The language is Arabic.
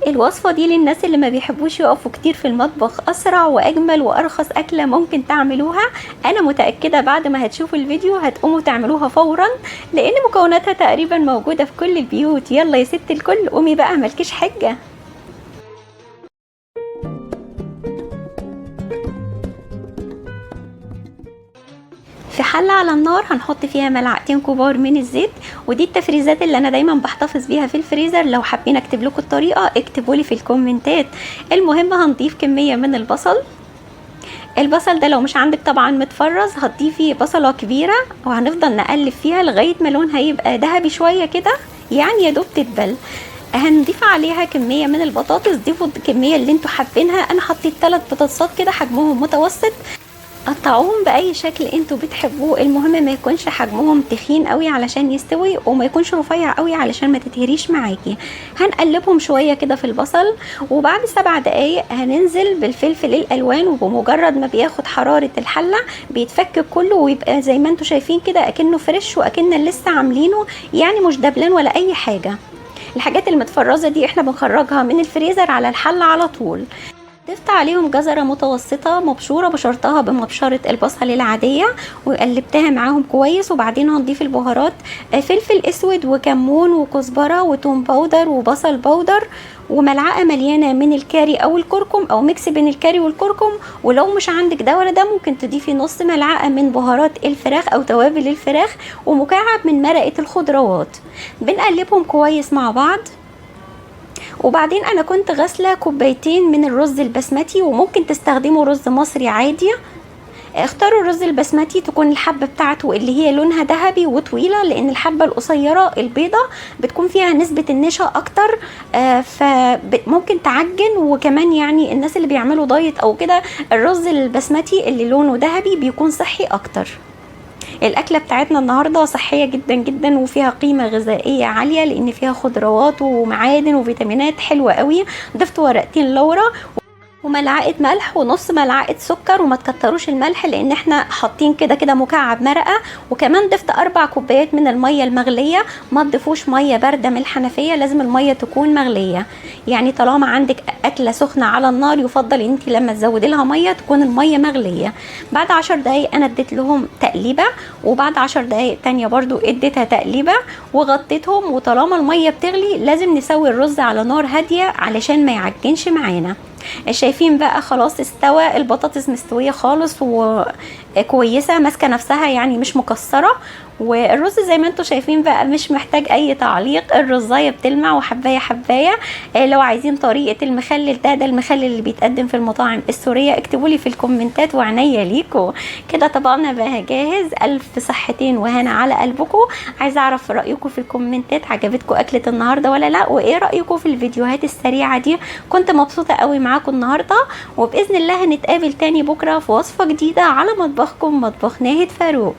الوصفة دي للناس اللي ما بيحبوش يقفوا كتير في المطبخ، اسرع واجمل وارخص اكلة ممكن تعملوها. انا متأكدة بعد ما هتشوفوا الفيديو هتقوموا تعملوها فورا، لان مكوناتها تقريبا موجودة في كل البيوت. يلا يا ست الكل قومي بقى، ملكيش حجة. في حلة على النار هنحط فيها ملعقتين كبار من الزيت، ودي التفريزات اللي انا دايما بحتفظ بيها في الفريزر. لو حابين اكتب لكم الطريقة اكتبوا لي في الكومنتات. المهم هنضيف كمية من البصل. البصل ده لو مش عندك طبعا متفرز هتضيفي بصلة كبيرة، وهنفضل نقلب فيها لغاية ما لونها يبقى ذهبي شوية كده، يعني يا دوب تدبل. هنضيف عليها كمية من البطاطس، ضيفوا الكمية اللي انتوا حابينها. انا حطيت 3 بطاطسات كده حجمهم متوسط، قطعوهم باي شكل انتوا بتحبوه. المهم ما يكونش حجمهم تخين قوي علشان يستوي، وما يكونش رفيع قوي علشان ما تتهريش معاكي. هنقلبهم شويه كده في البصل، وبعد 7 دقايق هننزل بالفلفل الالوان، وبمجرد ما بياخد حراره الحله بيتفك كله ويبقى زي ما انتوا شايفين كده اكنه فريش واكننا لسه عاملينه، يعني مش دبلان ولا اي حاجه. الحاجات المتفرزه دي احنا بنخرجها من الفريزر على الحله على طول. ضفت عليهم جزرة متوسطة مبشورة، بشرتها بمبشرة البصل العادية وقلبتها معاهم كويس. وبعدين هنضيف البهارات، فلفل اسود وكمون وكزبرة وتوم باودر وبصل باودر، وملعقة مليانة من الكاري او الكركم او ميكس بين الكاري والكركم. ولو مش عندك ده ولا ده ممكن تضيفي نص ملعقة من بهارات الفراخ او توابل الفراخ، ومكعب من مرقة الخضروات. بنقلبهم كويس مع بعض. وبعدين انا كنت غاسله كوبايتين من الرز البسمتي، وممكن تستخدموا رز مصري عادي. اختاروا الرز البسمتي تكون الحبه بتاعته اللي هي لونها ذهبي وطويله، لان الحبه القصيره البيضه بتكون فيها نسبه النشا اكتر، فممكن تعجن. وكمان يعني الناس اللي بيعملوا دايت او كده، الرز البسمتي اللي لونه ذهبي بيكون صحي اكتر. الاكله بتاعتنا النهارده صحيه جدا جدا، وفيها قيمه غذائيه عاليه لان فيها خضروات ومعادن وفيتامينات حلوه قوي. ضفت ورقتين لورا وملعقه ملح ونص ملعقه سكر، وما تكتروش الملح لان احنا حاطين كده كده مكعب مرقه. وكمان ضفت 4 كوبايات من الميه المغليه. ما تضيفوش ميه بارده من الحنفيه، لازم الميه تكون مغليه. يعني طالما عندك اكله سخنه على النار يفضل انت لما تزودي لها ميه تكون الميه مغليه. بعد 10 دقايق انا اديت لهم تقليبه، وبعد 10 دقايق تانية برضو اديتها تقليبه وغطيتهم. وطالما الميه بتغلي لازم نسوي الرز على نار هاديه علشان ما يعجنش معانا. شايفين بقى خلاص استوى، البطاطس مستويه خالص وكويسه ماسكه نفسها يعني مش مكسره. والرز زي ما انتم شايفين بقى مش محتاج اي تعليق، الرزايه بتلمع وحبايه حبايه. لو عايزين طريقه المخلل ده المخلل اللي بيتقدم في المطاعم السوريه اكتبوا لي في الكومنتات وعنيا ليكم. كده طبعنا بقى جاهز. الف صحتين وهنا على قلبكم. عايزه اعرف رايكم في الكومنتات، عجبتكم اكله النهارده ولا لا؟ وايه رايكم في الفيديوهات السريعه دي؟ كنت مبسوطه قوي معاكم النهارده، وباذن الله هنتقابل تاني بكره في وصفه جديده على مطبخكم، مطبخ ناهد فاروق.